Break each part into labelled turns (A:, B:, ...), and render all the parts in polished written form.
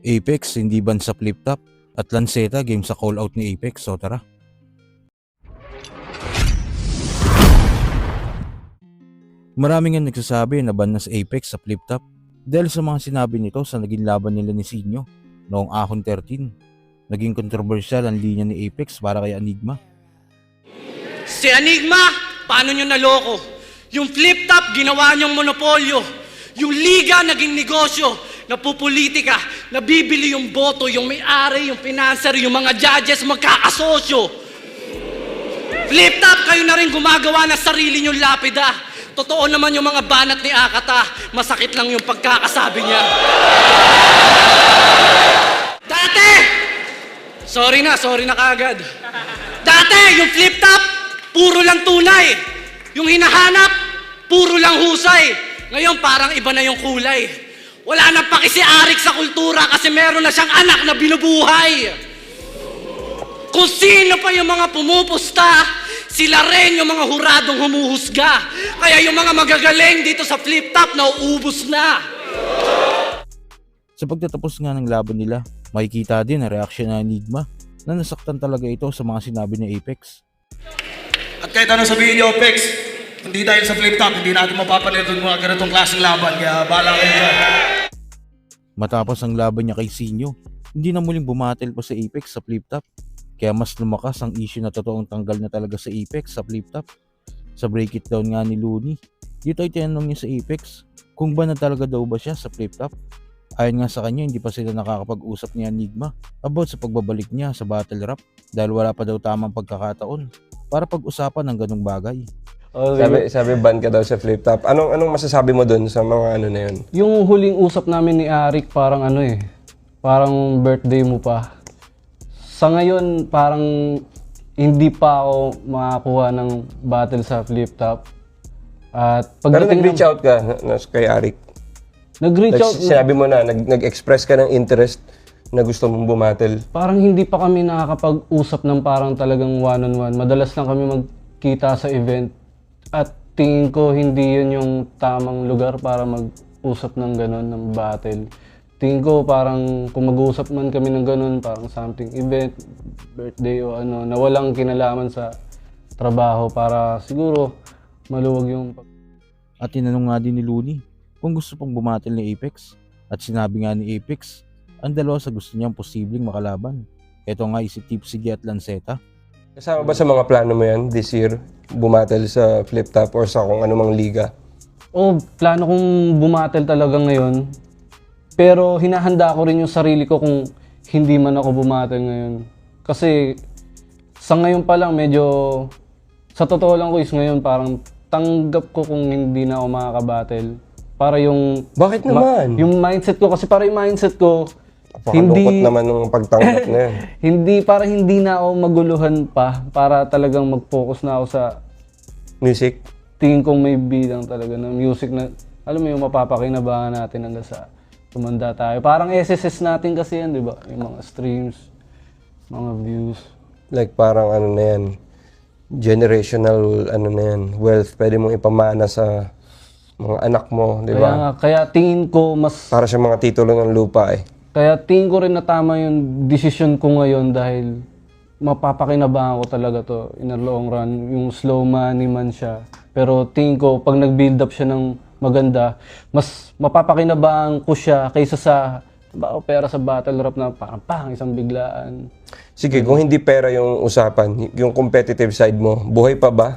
A: Apex hindi ban sa flip top at Lanceta game sa call out ni Apex, so tara. Maraming nga nagsasabi na ban na sa Apex sa flip top dahil sa mga sinabi nito sa naging laban nila ni Sinyo noong Ahon 13. Naging kontrobersyal ang linya ni Apex para kay Enigma.
B: Si Enigma, paano nyo naloko? Yung flip top, ginawa nyong monopolyo. Yung liga, naging negosyo. Napupolitika, nabibili yung boto, yung may-ari, yung financer, yung mga judges, magkakasosyo. Flip top, kayo na rin gumagawa ng sarili nyong lapida. Totoo naman yung mga banat ni Akata, masakit lang yung pagkakasabi niya. Dati! Sorry na kagad. Dati, yung flip top, puro lang tunay. Yung hinahanap, puro lang husay. Ngayon, parang iba na yung kulay. Wala nang paki si Arik sa kultura kasi meron na siyang anak na binubuhay. Kung sino pa yung mga pumupusta, sila rin yung mga huradong humuhusga. Kaya yung mga magagaling dito sa flip top, nauubos na.
A: Sa pagtatapos nga ng laban nila, makikita din ang reaksyon ng Enigma na nasaktan talaga ito sa mga sinabi ni Apex.
C: At kahit anong sabihin niyo, Apex, hindi dahil sa flip top, hindi natin mapapanood yung mga ganitong klaseng laban. Kaya bahala kayo dyan.
A: Matapos ang laban niya kay Sinyo, hindi na muling bumatel pa sa Apex sa flip top. Kaya mas lumakas ang issue na totoong tanggal na talaga sa Apex sa flip top. Sa break it down nga ni Looney, dito ay tinanong niya sa Apex kung ba na talaga daw ba siya sa flip top. Ayon nga sa kanya, hindi pa sila nakakapag-usap ni Enigma about sa pagbabalik niya sa battle rap dahil wala pa daw tamang pagkakataon para pag-usapan ng ganung bagay.
D: Sabi ban ka daw sa flip top. Anong masasabi mo dun sa mga ano na yun?
E: Yung huling usap namin ni Arik parang parang birthday mo pa. Sa ngayon parang hindi pa ako makakuha ng battle sa flip top. At
D: Pero nag-reach out ka kay Arik?
E: Nag-reach out.
D: Sinabi mo na, nag-express ka ng interest na gusto mong bumatel.
E: Parang hindi pa kami nakakapag-usap ng parang talagang one-on-one. Madalas lang kami magkita sa event. At tingin ko hindi yun yung tamang lugar para mag-usap ng gano'n, ng battle. Tingin ko parang kung mag-uusap man kami ng gano'n, parang something event, birthday o ano, na walang kinalaman sa trabaho para siguro maluwag yung...
A: At tinanong nga din ni Looney kung gusto pong bumatil ni Apex. At sinabi nga ni Apex, ang dalawa sa gusto niyang posibleng makalaban. Ito nga si Tipsy at Lanceta.
D: Kasama ba sa mga plano mo yan this year? Bumatel sa flip top or sa kung anumang liga?
E: Plano kong bumatel talaga ngayon. Pero hinahanda ko rin yung sarili ko kung hindi man ako bumatel ngayon. Kasi sa ngayon pa lang medyo, sa totoo lang ko is ngayon parang tanggap ko kung hindi na ako makakabattle. Para yung...
D: Bakit naman?
E: Yung mindset ko, kasi para yung mindset ko,
D: Napakalungkot naman ng pagtanggap na yan.
E: hindi na ako maguluhan pa para talagang mag-focus na ako sa
D: Music?
E: tingin kong may bidang talaga ng music na, alam mo yung mapapakinabangan natin hanggang sa tumanda tayo. Parang SSS natin kasi yan, di ba? Yung mga streams, mga views.
D: Like parang ano na yan, generational ano na yan, wealth. Pwede mong ipamana sa mga anak mo, di ba?
E: Kaya tingin ko mas...
D: Para sa mga titulo ng lupa eh.
E: Kaya tingin ko rin na tama yung decision ko ngayon dahil mapapakinabangan ko talaga to in the long run. Yung slow money man siya. Pero tingin ko pag nag-build up siya ng maganda, mas mapapakinabangan ko siya kaysa sa pera sa battle rap na parang isang biglaan.
D: Sige, kung hindi pera yung usapan, yung competitive side mo, buhay pa ba?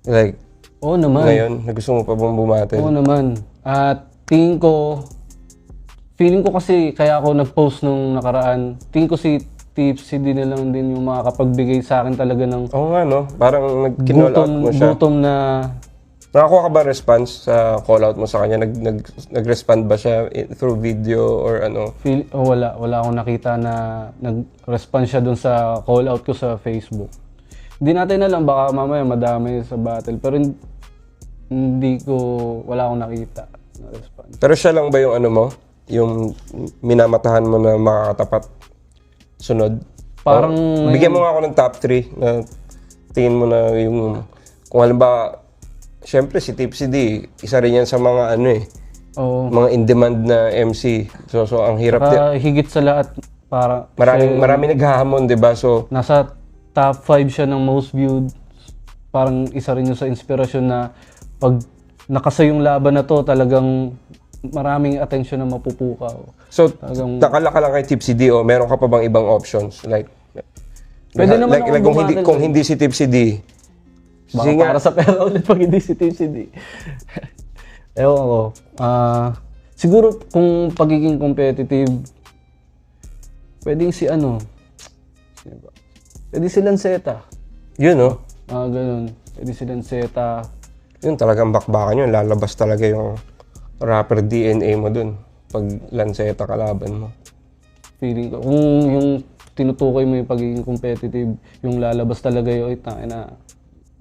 D: Like,
E: Oo naman.
D: ngayon, na gusto mo pa bang bumatel?
E: Oo naman. At tingin ko, feeling ko kasi kaya ako nag-post nung nakaraan, tingin ko si Tipsy din na lang din yung makakapagbigay sa akin talaga ng
D: Oo nga no, parang kinall out mo siya.
E: gutom na...
D: Nakakuha ka ba response sa call out mo sa kanya? Nag-respond ba siya through video or ano?
E: Wala akong nakita na nag-respond siya dun sa call out ko sa Facebook. Hindi natin alam, baka mamaya madami sa battle, pero wala akong nakita na response.
D: Pero siya lang ba yung ano mo? Yung minamatahan mo na makakatapat sunod?
E: Parang
D: Bigyan mo nga ako ng top 3 na tingin mo na yung... Kung halimbawa, syempre si Tipsy D, isa rin yan sa mga ano eh,
E: Oo.
D: mga in-demand na MC. So ang hirap
E: Higit sa lahat, para
D: marami naghahamon, 'di ba? So
E: nasa top 5 siya ng most viewed. Parang isa rin yun sa inspirasyon na pag nakasa yung laban na to, talagang maraming atensyon na mapupukaw. Talagang-
D: nakala ka lang kay Tipsy D, o meron ka pa bang ibang options?
E: Pwede naman akong
D: kung hindi si Tipsy D.
E: Baka
D: Sige nga.
E: para sa pera ulit pag hindi si Team CD. Ewan ko. Siguro kung pagiging competitive, pwedeng si ano, sino ba? Pwede si Lanceta.
D: Yun, no?
E: Ganun. Pwede si Lanceta.
D: Yun talagang bakbakan yun. Lalabas talaga yung rapper DNA mo dun. Pag Lanceta kalaban mo.
E: Feeling ko. Kung yung tinutukoy mo yung pagiging competitive, yung lalabas talaga yung, na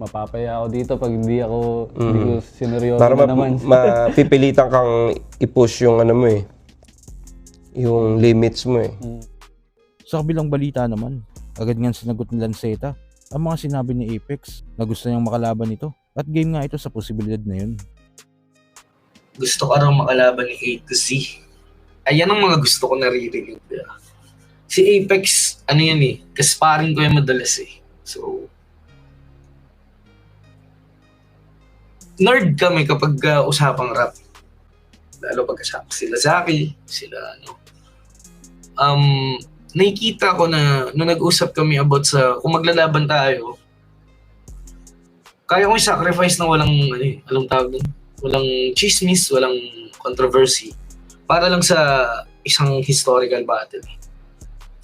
E: mapapaya ako dito pag hindi ko sineryoso
D: Para
E: na naman.
D: mapipilitan kang i-push yung ano mo eh. Yung limits mo eh.
A: Sa kabilang balita naman, agad nga sinagot ni Lanceta ang mga sinabi ni Apex na gusto niyang makalaban nito at game nga ito sa posibilidad na yun.
F: Gusto ko raw makalaban ni A to Z. Ayan ang mga gusto ko naririnig. Si Apex, ano yan eh, kasparing ko yung madalas eh. So, nerd kami kapag usapang rap. Lalo pag kasama sila Zaki, sila ano. Nakikita ko na nung nag-usap kami about sa kung maglalaban tayo, kaya ko yung sacrifice na walang, anong tawag dun? Walang chismis, walang controversy. Para lang sa isang historical battle.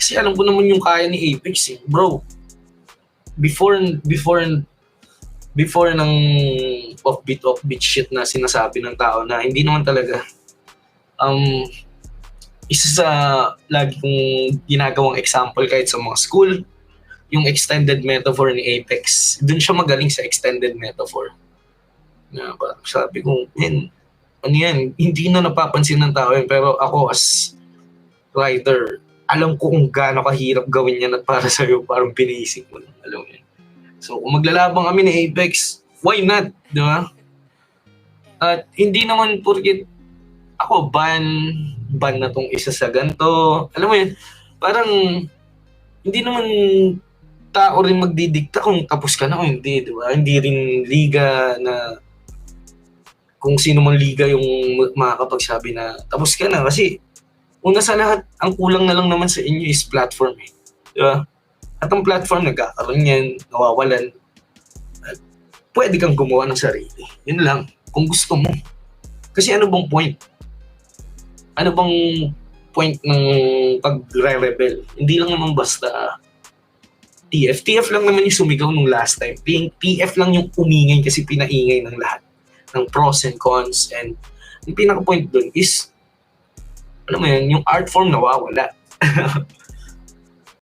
F: Kasi alam ko naman yung kaya ni Apex eh. Bro, before ng offbeat shit na sinasabi ng tao na hindi naman talaga isa sa lagi kong ginagawang example kahit sa mga school, yung extended metaphor ni Apex. Doon siya magaling sa extended metaphor. Na parang sabi ko, ano yan, hindi na napapansin ng tao yun. Pero ako as writer, alam ko kung gaano kahirap gawin yan at para sa'yo, parang pinisik mo lang. Alam mo yun. So kung maglalabang kami ni Apex, why not? Di ba? At hindi naman porket ako ban na tong isa sa ganito. Alam mo yun, parang hindi naman tao rin magdidikta kung tapos ka na o hindi, di ba? Hindi rin liga na kung sino man liga yung makakapagsabi na tapos ka na. Kasi una sa lahat, ang kulang na lang naman sa inyo is platform eh. Di ba? At ang platform nagkakaroon yan, nawawalan. At pwede kang gumawa ng sarili. Yun lang, kung gusto mo. Kasi ano bang point? Ano bang point ng pagre-rebel? Hindi lang naman basta TF. TF lang naman yung sumigaw nung last time. TF lang yung umingay kasi pinaingay ng lahat. Ng pros and cons. And yung pinaka-point dun is, alam mo yun, yung art form nawawala.